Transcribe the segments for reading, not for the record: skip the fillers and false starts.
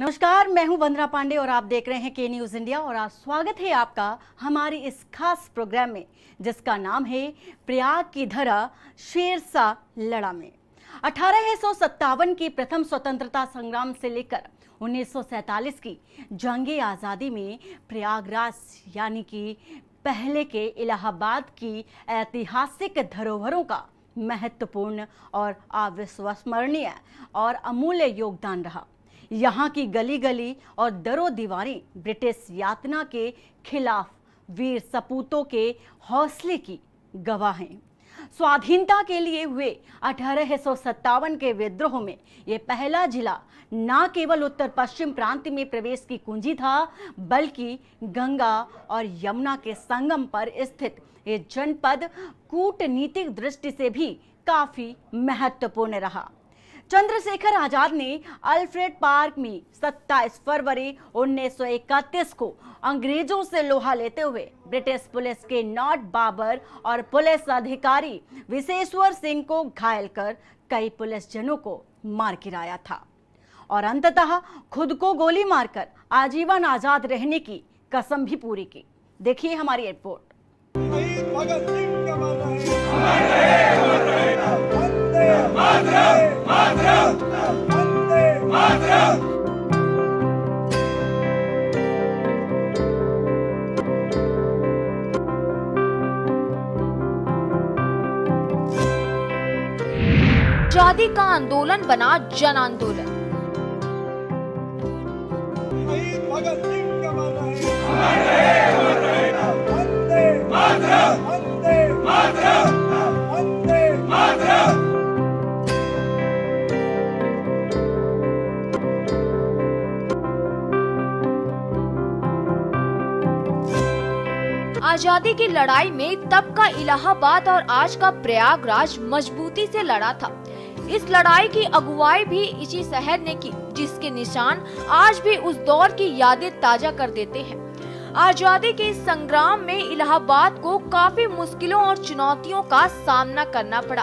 नमस्कार, मैं हूं वंदना पांडे और आप देख रहे हैं के न्यूज इंडिया। और आज स्वागत है आपका हमारी इस खास प्रोग्राम में जिसका नाम है प्रयाग की धरा शेरशाह लड़ा में। 1857 की प्रथम स्वतंत्रता संग्राम से लेकर 1947 की जंगे आज़ादी में प्रयागराज यानी कि पहले के इलाहाबाद की ऐतिहासिक धरोहरों का महत्वपूर्ण और अविस्मरणीय और अमूल्य योगदान रहा। यहाँ की गली गली और दरो दीवारें ब्रिटिश यातना के खिलाफ वीर सपूतों के हौसले की गवाह हैं। स्वाधीनता के लिए हुए 1857 के विद्रोह में ये पहला जिला न केवल उत्तर पश्चिम प्रांत में प्रवेश की कुंजी था, बल्कि गंगा और यमुना के संगम पर स्थित ये जनपद कूटनीतिक दृष्टि से भी काफी महत्वपूर्ण रहा। चंद्रशेखर आजाद ने अल्फ्रेड पार्क में 27 फरवरी 1931 को अंग्रेजों से लोहा लेते हुए ब्रिटिश पुलिस के नॉट बाबर और पुलिस अधिकारी विशेश्वर सिंह को घायल कर कई पुलिसजनों को मार गिराया था और अंततः खुद को गोली मारकर आजीवन आजाद रहने की कसम भी पूरी की। देखिए हमारी रिपोर्ट। भगत सिंह का अमर रहे, वंदे मातरम, वंदे मातरम। आजादी का आंदोलन बना जन आंदोलन। भगत सिंह का अमर रहे, वंदे मातरम, वंदे मातरम, वंदे मातरम। आजादी की लड़ाई में तब का इलाहाबाद और आज का प्रयागराज मजबूती से लड़ा था। इस लड़ाई की अगुवाई भी इसी शहर ने की, जिसके निशान आज भी उस दौर की यादें ताजा कर देते हैं। आजादी के इस संग्राम में इलाहाबाद को काफी मुश्किलों और चुनौतियों का सामना करना पड़ा।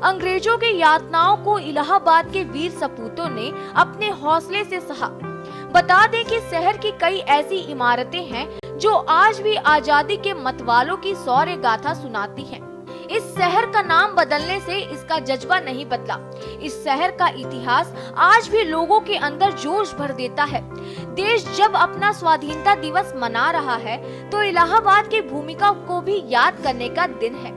अंग्रेजों की यातनाओं को इलाहाबाद के वीर सपूतों ने अपने हौसले से सहा। बता दें कि शहर की कई ऐसी इमारतें हैं जो आज भी आजादी के मतवालों की शौर्य गाथा सुनाती हैं। इस शहर का नाम बदलने से इसका जज्बा नहीं बदला। इस शहर का इतिहास आज भी लोगों के अंदर जोश भर देता है। देश जब अपना स्वाधीनता दिवस मना रहा है तो इलाहाबाद की भूमिका को भी याद करने का दिन है।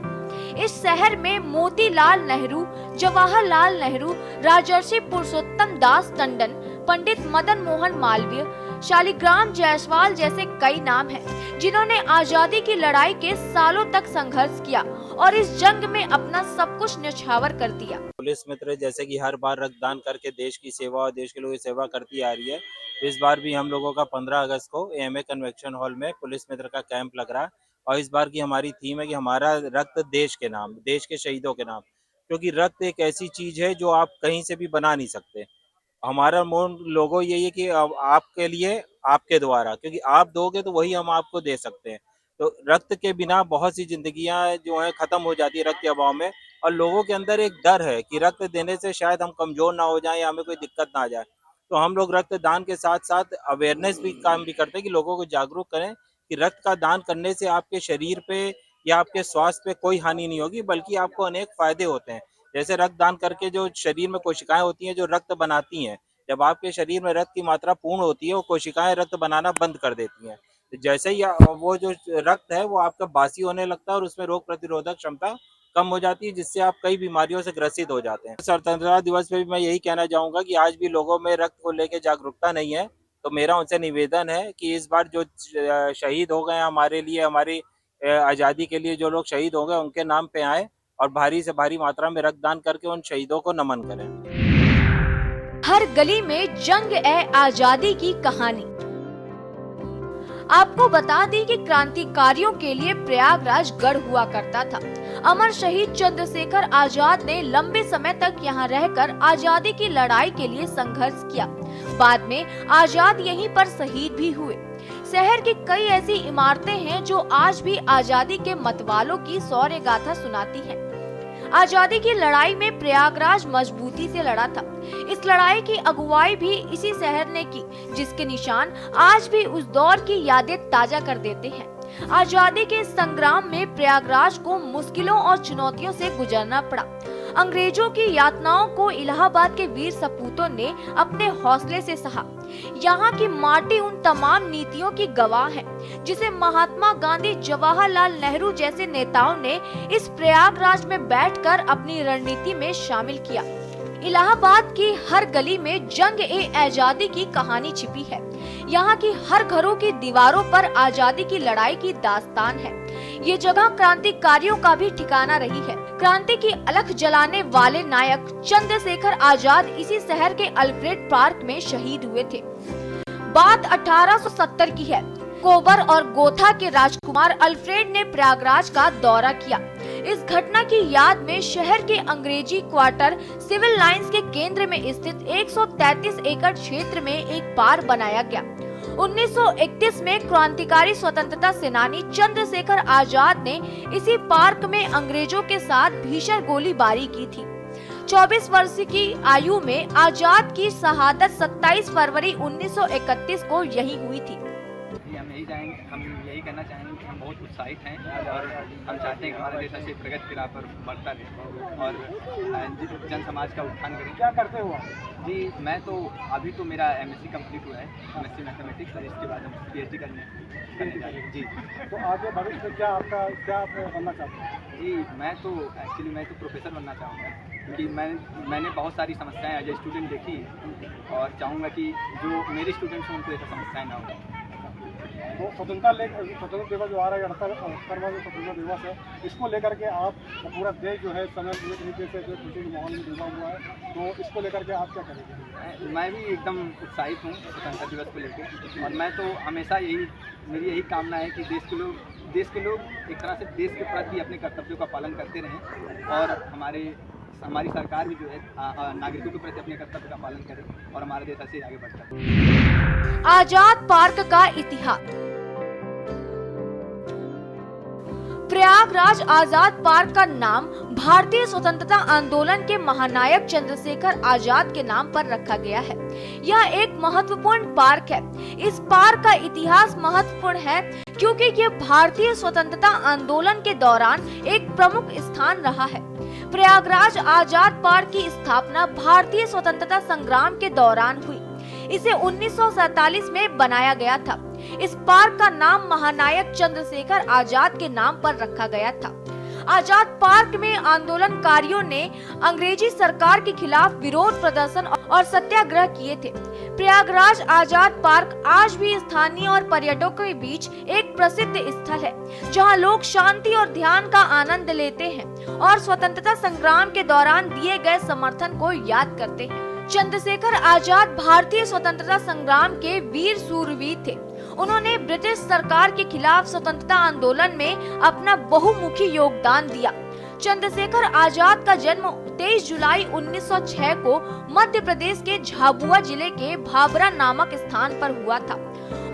इस शहर में मोतीलाल नेहरू, जवाहरलाल नेहरू, राजर्षि पुरुषोत्तम दास टंडन, पंडित मदन मोहन मालवीय, शालिग्राम जायसवाल जैसे कई नाम हैं, जिन्होंने आजादी की लड़ाई के सालों तक संघर्ष किया और इस जंग में अपना सब कुछ न्यौछावर कर दिया। पुलिस मित्र जैसे कि हर बार रक्तदान करके देश की सेवा और देश के लोगों की सेवा करती आ रही है, इस बार भी हम लोगों का 15 अगस्त को एएमए कन्वेंशन हॉल में पुलिस मित्र का कैंप लग रहा है। और इस बार की हमारी थीम है कि हमारा रक्त देश के नाम, देश के शहीदों के नाम, क्योंकि रक्त एक ऐसी चीज है जो आप कहीं से भी बना नहीं सकते। हमारा मोन लोगो यही है कि आपके लिए, आपके द्वारा, क्योंकि आप दोगे तो वही हम आपको दे सकते हैं। तो रक्त के बिना बहुत सी जिंदगियां जो है खत्म हो जाती है रक्त के अभाव में, और लोगों के अंदर एक डर है कि रक्त देने से शायद हम कमजोर ना हो जाएं या हमें कोई दिक्कत ना आ जाए। तो हम लोग रक्तदान के साथ साथ अवेयरनेस भी काम भी करते हैं कि लोगों को जागरूक करें कि रक्त का दान करने से आपके शरीर पे या आपके स्वास्थ्य पे कोई हानि नहीं होगी, बल्कि आपको अनेक फायदे होते हैं। जैसे रक्तदान करके जो शरीर में कोशिकाएं होती हैं जो रक्त बनाती हैं, जब आपके शरीर में रक्त की मात्रा पूर्ण होती है वो कोशिकाएं रक्त बनाना बंद कर देती हैं। तो जैसे ही वो जो रक्त है वो आपका बासी होने लगता है और उसमें रोग प्रतिरोधक क्षमता कम हो जाती है, जिससे आप कई बीमारियों से ग्रसित हो जाते हैं। स्वतंत्रता दिवस पे भी मैं यही कहना चाहूंगा कि आज भी लोगों में रक्त को लेकर जागरूकता नहीं है, तो मेरा उनसे निवेदन है कि इस बार जो शहीद हो गए हमारे लिए, हमारी आज़ादी के लिए जो लोग शहीद हो गए, उनके नाम पे आए और भारी से भारी मात्रा में रक्तदान करके उन शहीदों को नमन करें। हर गली में जंग ए आजादी की कहानी। आपको बता दें कि क्रांतिकारियों के लिए प्रयागराज गढ़ हुआ करता था। अमर शहीद चंद्रशेखर आजाद ने लंबे समय तक यहाँ रहकर आजादी की लड़ाई के लिए संघर्ष किया। बाद में आजाद यहीं पर शहीद भी हुए। शहर की कई ऐसी इमारतें हैं जो आज भी आजादी के मतवालों की शौर्य गाथा सुनाती हैं। आजादी की लड़ाई में प्रयागराज मजबूती से लड़ा था। इस लड़ाई की अगुवाई भी इसी शहर ने की, जिसके निशान आज भी उस दौर की यादें ताजा कर देते हैं। आजादी के संग्राम में प्रयागराज को मुश्किलों और चुनौतियों से गुजरना पड़ा। अंग्रेजों की यातनाओं को इलाहाबाद के वीर सपूतों ने अपने हौसले से सहा। यहाँ की माटी उन तमाम नीतियों की गवाह है, जिसे महात्मा गांधी, जवाहरलाल नेहरू जैसे नेताओं ने इस प्रयागराज में बैठकर अपनी रणनीति में शामिल किया। इलाहाबाद की हर गली में जंग-ए-आजादी की कहानी छिपी है। यहाँ की हर घरों की दीवारों पर आजादी की लड़ाई की दास्तान है। ये जगह क्रांतिकारियों का भी ठिकाना रही है। क्रांति की अलख जलाने वाले नायक चंद्रशेखर आजाद इसी शहर के अल्फ्रेड पार्क में शहीद हुए थे। बात 1870 की है। कोबर और गोथा के राजकुमार अल्फ्रेड ने प्रयागराज का दौरा किया। इस घटना की याद में शहर के अंग्रेजी क्वार्टर सिविल लाइंस के केंद्र में स्थित 133 एकड़ क्षेत्र में एक पार्क बनाया गया। 1931 में क्रांतिकारी स्वतंत्रता सेनानी चंद्रशेखर आजाद ने इसी पार्क में अंग्रेजों के साथ भीषण गोलीबारी की थी। 24 वर्ष की आयु में आजाद की शहादत 27 फरवरी 1931 को यही हुई थी। हम यही कहना चाहेंगे कि हम बहुत उत्साहित हैं और हम चाहते हैं कि हमारा देश ऐसे प्रगति की राह पर बढ़ता रहे और जन समाज का उत्थान करें। क्या करते हो जी, मैं तो अभी तो मेरा MSc कंप्लीट हुआ है, MSc मैथमेटिक्स, और इसके बाद हम PhD करने जा रहे हैं। जी, तो आगे भविष्य में क्या आप बनना चाहते हैं? जी, मैं तो प्रोफेसर बनना चाहूँगा, क्योंकि मैंने बहुत सारी समस्याएं एज ए स्टूडेंट देखी और चाहूँगा कि जो मेरे स्टूडेंट्स हैं उनको ऐसा समस्याएं ना हो। तो स्वतंत्रता दिवस जो आ रहा है, 78वां जो स्वतंत्रता दिवस है, इसको लेकर के आप पूरा देश जो है समय पूरे तरीके से जो खुशी के माहौल में डूबा हुआ है, तो इसको लेकर के आप क्या करेंगे? मैं भी एकदम उत्साहित हूँ स्वतंत्रता दिवस को लेकर, और मैं तो हमेशा मेरी यही कामना है कि देश के लोग एक तरह से देश के प्रति अपने कर्तव्यों का पालन करते रहें और हमारी सरकार भी जो है नागरिकों के प्रति अपने कर्तव्य का पालन करे और हमारा देश ऐसे आगे बढ़ता है। आजाद पार्क का इतिहास। प्रयागराज आजाद पार्क का नाम भारतीय स्वतंत्रता आंदोलन के महानायक चंद्रशेखर आजाद के नाम पर रखा गया है। यह एक महत्वपूर्ण पार्क है। इस पार्क का इतिहास महत्वपूर्ण है क्योंकि यह भारतीय स्वतंत्रता आंदोलन के दौरान एक प्रमुख स्थान रहा है। प्रयागराज आजाद पार्क की स्थापना भारतीय स्वतंत्रता संग्राम के दौरान हुई। इसे 1947 में बनाया गया था। इस पार्क का नाम महानायक चंद्रशेखर आजाद के नाम पर रखा गया था। आजाद पार्क में आंदोलनकारियों ने अंग्रेजी सरकार के खिलाफ विरोध प्रदर्शन और सत्याग्रह किए थे। प्रयागराज आजाद पार्क आज भी स्थानीय और पर्यटकों के बीच एक प्रसिद्ध स्थल है, जहां लोग शांति और ध्यान का आनंद लेते हैं और स्वतंत्रता संग्राम के दौरान दिए गए समर्थन को याद करते हैं। चंद्रशेखर आजाद भारतीय स्वतंत्रता संग्राम के वीर सूरवीर थे। उन्होंने ब्रिटिश सरकार के खिलाफ स्वतंत्रता आंदोलन में अपना बहुमुखी योगदान दिया। चंद्रशेखर आजाद का जन्म 23 जुलाई 1906 को मध्य प्रदेश के झाबुआ जिले के भाबरा नामक स्थान पर हुआ था।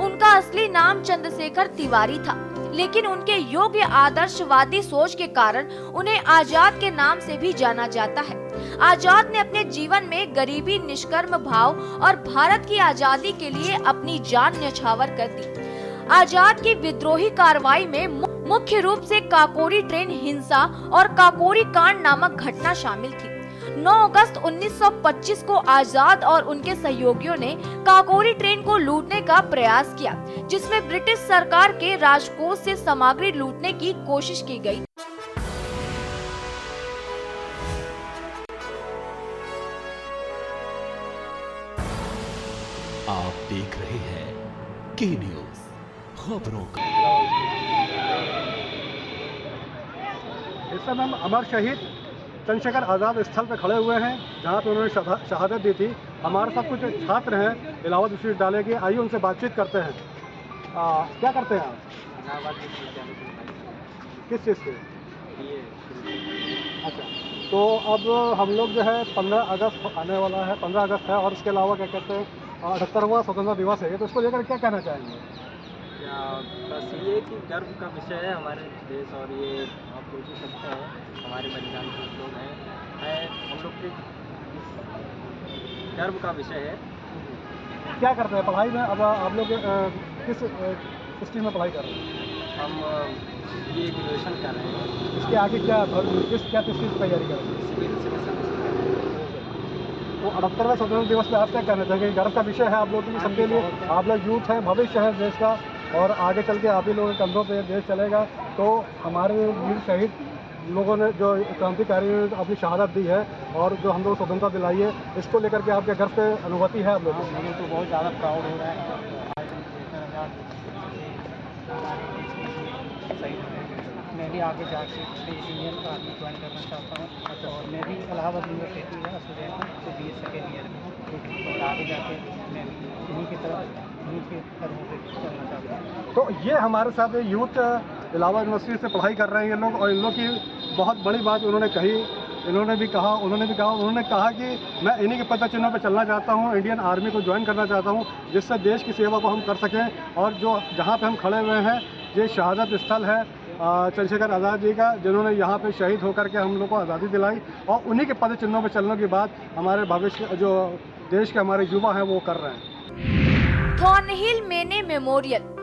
उनका असली नाम चंद्रशेखर तिवारी था, लेकिन उनके योग्य आदर्शवादी सोच के कारण उन्हें आजाद के नाम से भी जाना जाता है। आजाद ने अपने जीवन में गरीबी, निष्कर्म भाव और भारत की आजादी के लिए अपनी जान न्यौछावर कर दी। आजाद की विद्रोही कार्रवाई में मुख्य रूप से काकोरी ट्रेन हिंसा और काकोरी कांड नामक घटना शामिल थी। 9 अगस्त 1925 को आजाद और उनके सहयोगियों ने काकोरी ट्रेन को लूटने का प्रयास किया, जिसमें ब्रिटिश सरकार के राजकोष से सामग्री लूटने की कोशिश की गई। आप देख रहे हैं के न्यूज खबरों का। इस समय हम अमर शहीद चंद्रशेखर आज़ाद स्थल पर खड़े हुए हैं, जहां पे उन्होंने शहादत दी थी। हमारे साथ कुछ छात्र हैं इलाहाबाद विश्वविद्यालय के, आइए उनसे बातचीत करते हैं। क्या करते हैं आप? इलाहाबाद विश्वविद्यालय में किस चीज़ से? अच्छा, तो अब हम लोग जो है 15 अगस्त आने वाला है, 15 अगस्त है, और इसके अलावा क्या कहते हैं 78वां स्वतंत्रता दिवस है, तो इसको लेकर क्या कहना चाहेंगे? बस ये कि गर्व का विषय है हमारे देश, और ये कोई भी शब्द है, हमारे बलिदान के लोग हैं हम लोग के गर्व का विषय है। क्या करते हैं पढ़ाई में? अब आप लोग किस स्ट्रीम में पढ़ाई कर रहे हैं? हम ये ग्रेजुएशन कर रहे हैं। इसके आगे क्या किस चीज़ की तैयारी कर रहे हैं? Civil service. तो 78वें स्वतंत्रता दिवस पे आप क्या कहना चाहेंगे? गर्व का विषय है आप लोगों के सबके लिए। आप लोग यूथ हैं, भविष्य है देश का, और आगे चल के आप ही लोगों के कंधों पे देश चलेगा। तो हमारे वीर शहीद लोगों ने जो क्रांतिकारी ने अपनी शहादत दी है और जो हम लोग स्वतंत्रता दिलाई है, इसको लेकर के आपके गर्व पे अनुभूति है आप लोगों को? मुझे तो बहुत ज़्यादा प्राउड हो रहा है। मैं भी आगे जाके इंडियन आर्मी ज्वाइन करना चाहता हूँ। और मैं भी इलाहाबाद यूनिवर्सिटी का स्टूडेंट हूँ, तो BA सेकेंड ईयर में, और आगे जाके मैं भी इन्हीं की तरफ इन्हीं के कदमों पे चलना चाहता हूँ। तो ये हमारे साथ यूथ इलाहाबाद यूनिवर्सिटी से पढ़ाई कर रहे हैं ये लोग, और इन लोग की बहुत बड़ी बात उन्होंने कही। उन्होंने भी कहा कि मैं इन्हीं के पद चिन्हों पर चलना चाहता हूँ, इंडियन आर्मी को ज्वाइन करना चाहता हूँ, जिससे देश की सेवा को हम कर सकें। और जो जहाँ पे हम खड़े हुए हैं, ये शहादत स्थल है चंद्रशेखर आज़ाद जी का, जिन्होंने यहाँ पे शहीद होकर के हम लोग को आज़ादी दिलाई, और उन्हीं के पद चिन्हों पर चलने की बात हमारे भविष्य जो देश के हमारे युवा हैं वो कर रहे हैं। थॉर्नहिल मेने मेमोरियल।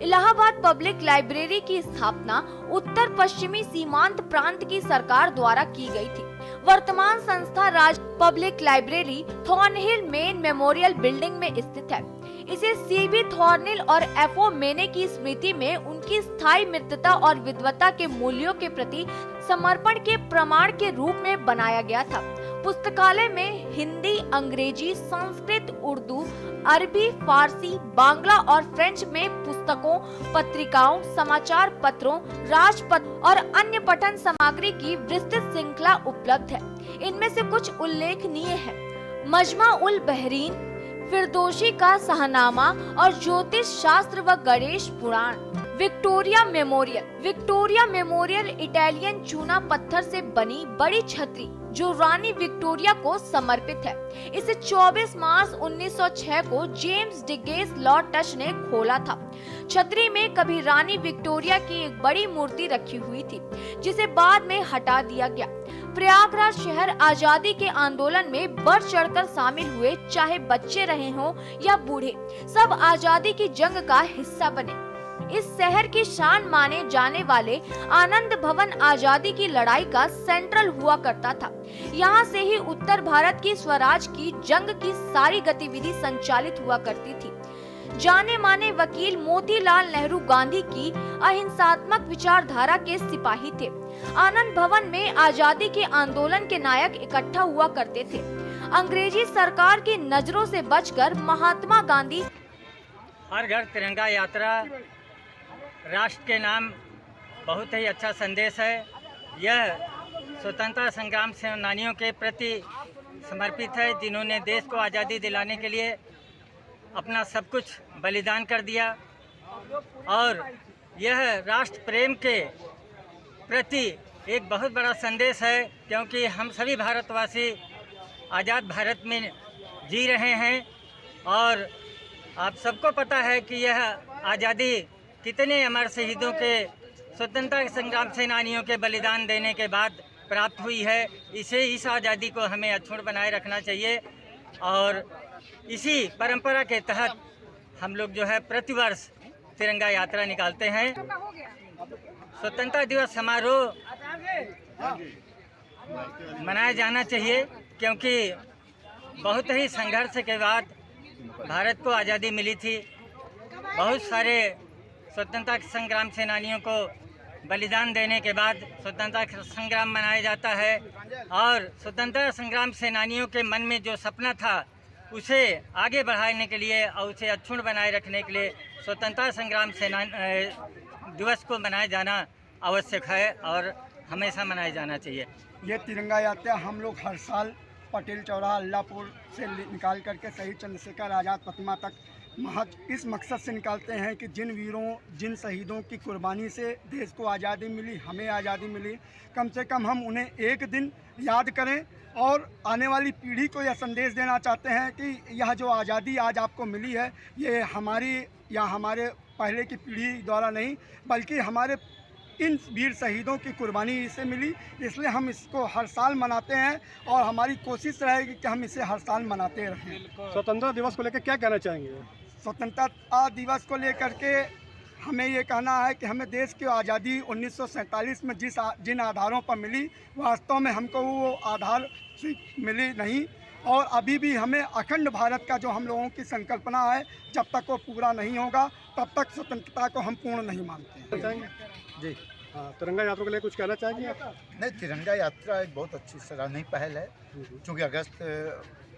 इलाहाबाद पब्लिक लाइब्रेरी की स्थापना उत्तर पश्चिमी सीमांत प्रांत की सरकार द्वारा की गई थी। वर्तमान संस्था राज्य public library Thornhill Mayne memorial building में स्थित है। इसे CB थॉर्नहिल और FO मेने की स्मृति में उनकी स्थायी मित्रता और विद्वता के मूल्यों के प्रति समर्पण के प्रमाण के रूप में बनाया गया था। पुस्तकालय में हिंदी, अंग्रेजी, संस्कृत, उर्दू, अरबी, फारसी, बांग्ला और फ्रेंच में पुस्तकों, पत्रिकाओं, समाचार पत्रों, राजपत्र और अन्य पठन सामग्री की विस्तृत श्रृंखला उपलब्ध है। इनमें से कुछ उल्लेखनीय है: मजमा उल बहरीन, फिरदौसी का शहनामा और ज्योतिष शास्त्र व गणेश पुराण। विक्टोरिया मेमोरियल इटालियन चूना पत्थर से बनी बड़ी छतरी जो रानी विक्टोरिया को समर्पित है। इसे 24 मार्च 1906 को जेम्स डिगेस लॉर्ड टच ने खोला था। छतरी में कभी रानी विक्टोरिया की एक बड़ी मूर्ति रखी हुई थी, जिसे बाद में हटा दिया गया। प्रयागराज शहर आजादी के आंदोलन में बढ़ चढ़कर शामिल हुए, चाहे बच्चे रहे हों या बूढ़े, सब आजादी की जंग का हिस्सा बने। इस शहर की शान माने जाने वाले आनंद भवन आजादी की लड़ाई का सेंट्रल हुआ करता था। यहाँ से ही उत्तर भारत की स्वराज की जंग की सारी गतिविधि संचालित हुआ करती थी। जाने माने वकील मोतीलाल नेहरू गांधी की अहिंसात्मक विचारधारा के सिपाही थे। आनंद भवन में आजादी के आंदोलन के नायक इकट्ठा हुआ करते थे। अंग्रेजी सरकार की नजरों से बचकर महात्मा गांधी हर घर तिरंगा यात्रा राष्ट्र के नाम बहुत ही अच्छा संदेश है। यह स्वतंत्रता संग्राम सेनानियों के प्रति समर्पित है, जिन्होंने देश को आज़ादी दिलाने के लिए अपना सब कुछ बलिदान कर दिया। और यह राष्ट्र प्रेम के प्रति एक बहुत बड़ा संदेश है, क्योंकि हम सभी भारतवासी आज़ाद भारत में जी रहे हैं। और आप सबको पता है कि यह आज़ादी कितने अमर शहीदों के स्वतंत्रता संग्राम सेनानियों के बलिदान देने के बाद प्राप्त हुई है। इस आज़ादी को हमें अक्षुण्ण बनाए रखना चाहिए। और इसी परंपरा के तहत हम लोग जो है प्रतिवर्ष तिरंगा यात्रा निकालते हैं। स्वतंत्रता दिवस समारोह मनाया जाना चाहिए, क्योंकि बहुत ही संघर्ष के बाद भारत को आज़ादी मिली थी। बहुत सारे स्वतंत्रता संग्राम सेनानियों को बलिदान देने के बाद स्वतंत्रता संग्राम मनाया जाता है। और स्वतंत्रता संग्राम सेनानियों के मन में जो सपना था, उसे आगे बढ़ाने के लिए और उसे अक्षुण्ण बनाए रखने के लिए स्वतंत्रता संग्राम दिवस को मनाया जाना आवश्यक है और हमेशा मनाया जाना चाहिए। ये तिरंगा यात्रा हम लोग हर साल पटेल चौराहा अल्लाहपुर से निकाल करके शहीद चंद्रशेखर आज़ाद प्रतिमा तक महज इस मकसद से निकालते हैं कि जिन वीरों, जिन शहीदों की कुर्बानी से देश को आज़ादी मिली, हमें आज़ादी मिली, कम से कम हम उन्हें एक दिन याद करें और आने वाली पीढ़ी को यह संदेश देना चाहते हैं कि यह जो आज़ादी आज आपको मिली है, ये हमारी या हमारे पहले की पीढ़ी द्वारा नहीं, बल्कि हमारे इन वीर शहीदों की कुर्बानी से मिली। इसलिए हम इसको हर साल मनाते हैं और हमारी कोशिश रहेगी कि हम इसे हर साल मनाते रहें। स्वतंत्रता दिवस को लेकर क्या कहना चाहेंगे? स्वतंत्रता दिवस को लेकर के हमें ये कहना है कि हमें देश की आज़ादी 1947 में जिन आधारों पर मिली, वास्तव में हमको वो आधार मिली नहीं, और अभी भी हमें अखंड भारत का जो हम लोगों की संकल्पना है, जब तक वो पूरा नहीं होगा तब तक स्वतंत्रता को हम पूर्ण नहीं मानते हैं। जी हाँ, तिरंगा यात्रा के लिए कुछ कहना चाहेंगे आप? नहीं, तिरंगा यात्रा एक बहुत अच्छी सराहनीय पहल है, क्योंकि अगस्त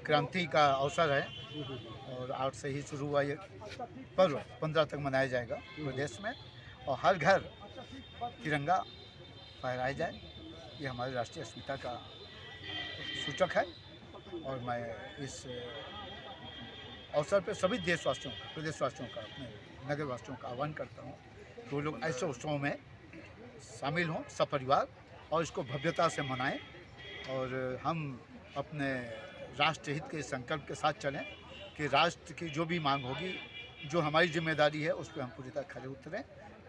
क्रांति का अवसर है और 8 से ही शुरू हुआ ये पर्व 15 तक मनाया जाएगा पूरे देश में, और हर घर तिरंगा फहराया जाए। ये हमारी राष्ट्रीय अस्मिता का सूचक है, और मैं इस अवसर पर सभी देशवासियों का, प्रदेशवासियों का, अपने नगरवासियों का आह्वान करता हूँ कि वो लोग ऐसे उत्सवों में शामिल हों सपरिवार और इसको भव्यता से मनाएं, और हम अपने राष्ट्र हित के संकल्प के साथ चलें कि राष्ट्र की जो भी मांग होगी, जो हमारी जिम्मेदारी है, उस पर हम पूरी तरह खरे उतरें,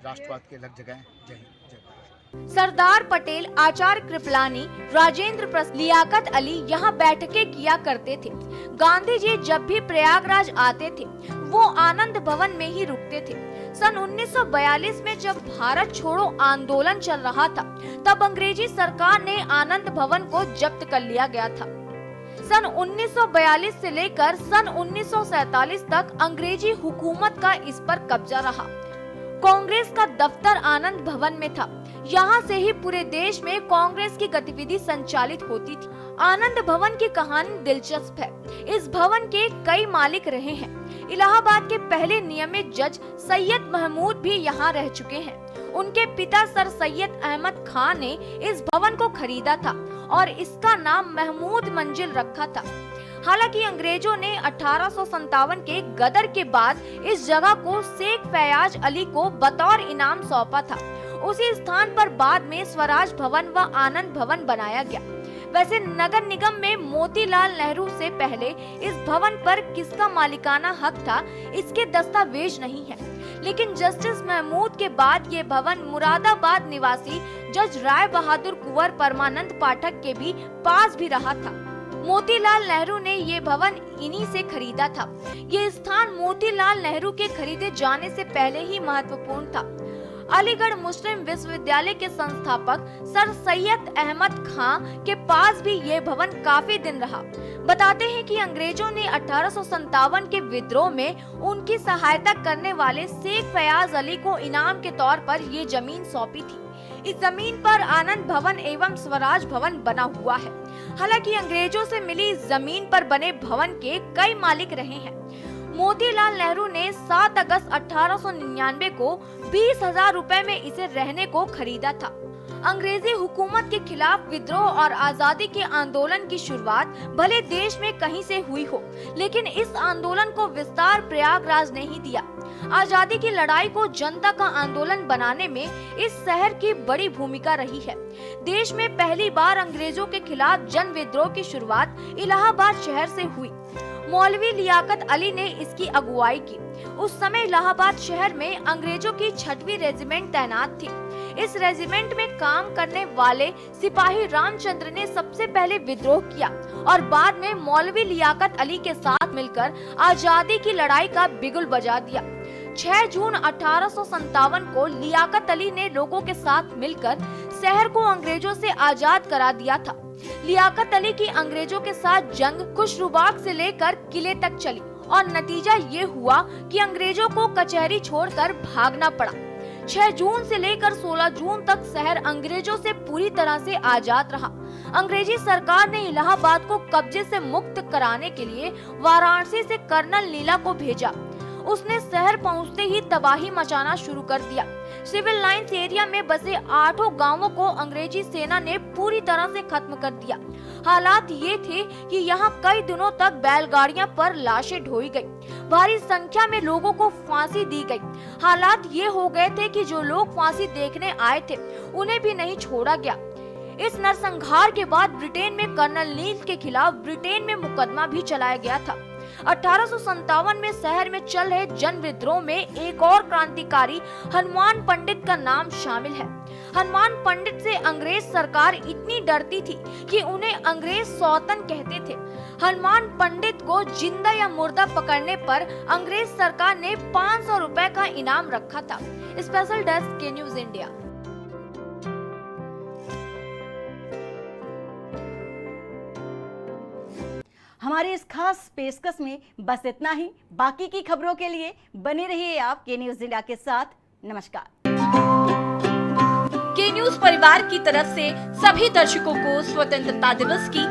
राष्ट्रवाद के लग जगह। जय हिंद, जय भारत। सरदार पटेल, आचार्य कृपलानी, राजेंद्र प्रसाद, लियाकत अली यहाँ बैठकें किया करते थे। गांधी जी जब भी प्रयागराज आते थे वो आनंद भवन में ही रुकते थे। सन 1942 में जब भारत छोड़ो आंदोलन चल रहा था, तब अंग्रेजी सरकार ने आनंद भवन को जब्त कर लिया गया था। सन 1942 से लेकर सन 1947 तक अंग्रेजी हुकूमत का इस पर कब्जा रहा। कांग्रेस का दफ्तर आनंद भवन में था। यहाँ से ही पूरे देश में कांग्रेस की गतिविधि संचालित होती थी। आनंद भवन की कहानी दिलचस्प है। इस भवन के कई मालिक रहे हैं। इलाहाबाद के पहले नियमित जज सैयद महमूद भी यहाँ रह चुके हैं। उनके पिता सर सैयद अहमद खान ने इस भवन को खरीदा था और इसका नाम महमूद मंजिल रखा था। हालांकि अंग्रेजों ने 1857 के गदर के बाद इस जगह को शेख फयाज अली को बतौर इनाम सौंपा था। उसी स्थान पर बाद में स्वराज भवन व आनंद भवन बनाया गया। वैसे नगर निगम में मोतीलाल नेहरू से पहले इस भवन पर किसका मालिकाना हक था, इसके दस्तावेज नहीं है, लेकिन जस्टिस महमूद के बाद ये भवन मुरादाबाद निवासी जज राय बहादुर कुंवर परमानंद पाठक के भी पास भी रहा था। मोतीलाल नेहरू ने ये भवन इन्हीं से खरीदा था। ये स्थान मोतीलाल नेहरू के खरीदे जाने से पहले ही महत्वपूर्ण था। अलीगढ़ मुस्लिम विश्वविद्यालय के संस्थापक सर सैयद अहमद खां के पास भी ये भवन काफी दिन रहा। बताते हैं कि अंग्रेजों ने 1857 के विद्रोह में उनकी सहायता करने वाले शेख फयाज अली को इनाम के तौर पर ये जमीन सौंपी थी। इस जमीन पर आनंद भवन एवं स्वराज भवन बना हुआ है। हालांकि अंग्रेजों से मिली इस जमीन पर बने भवन के कई मालिक रहे हैं। मोतीलाल नेहरू ने 7 अगस्त 1899 को 20,000 रुपए में इसे रहने को खरीदा था। अंग्रेजी हुकूमत के खिलाफ विद्रोह और आजादी के आंदोलन की शुरुआत भले देश में कहीं से हुई हो, लेकिन इस आंदोलन को विस्तार प्रयागराज ने ही दिया। आजादी की लड़ाई को जनता का आंदोलन बनाने में इस शहर की बड़ी भूमिका रही है। देश में पहली बार अंग्रेजों के खिलाफ जन विद्रोह की शुरुआत इलाहाबाद शहर से हुई। मौलवी लियाकत अली ने इसकी अगुवाई की। उस समय इलाहाबाद शहर में अंग्रेजों की 6वीं रेजिमेंट तैनात थी। इस रेजिमेंट में काम करने वाले सिपाही रामचंद्र ने सबसे पहले विद्रोह किया और बाद में मौलवी लियाकत अली के साथ मिलकर आजादी की लड़ाई का बिगुल बजा दिया। 6 जून 1857 को लियाकत अली ने लोगों के साथ मिलकर शहर को अंग्रेजों से आजाद करा दिया था। लियाकत अली की अंग्रेजों के साथ जंग खुशरूबाग से लेकर किले तक चली और नतीजा ये हुआ कि अंग्रेजों को कचहरी छोड़कर भागना पड़ा। 6 जून से लेकर 16 जून तक शहर अंग्रेजों से पूरी तरह से आजाद रहा। अंग्रेजी सरकार ने इलाहाबाद को कब्जे से मुक्त कराने के लिए वाराणसी से कर्नल नीला को भेजा। उसने शहर पहुंचते ही तबाही मचाना शुरू कर दिया। सिविल लाइंस एरिया में बसे 8 गांवों को अंग्रेजी सेना ने पूरी तरह से खत्म कर दिया। हालात ये थे कि यहाँ कई दिनों तक बैलगाड़ियां पर लाशें ढोई गई। भारी संख्या में लोगों को फांसी दी गई। हालात ये हो गए थे कि जो लोग फांसी देखने आए थे उन्हें भी नहीं छोड़ा गया। इस नरसंहार के बाद ब्रिटेन में कर्नल नील के खिलाफ ब्रिटेन में मुकदमा भी चलाया गया था। 1857 में शहर में चल रहे जन विद्रोह में एक और क्रांतिकारी हनुमान पंडित का नाम शामिल है। हनुमान पंडित से अंग्रेज सरकार इतनी डरती थी कि उन्हें अंग्रेज सौतन कहते थे। हनुमान पंडित को जिंदा या मुर्दा पकड़ने पर अंग्रेज सरकार ने 500 रुपए का इनाम रखा था। स्पेशल डेस्क के न्यूज इंडिया। हमारी इस खास पेशकश में बस इतना ही। बाकी की खबरों के लिए बने रहिए आप के न्यूज इंडिया के साथ। नमस्कार। के न्यूज परिवार की तरफ से सभी दर्शकों को स्वतंत्रता दिवस की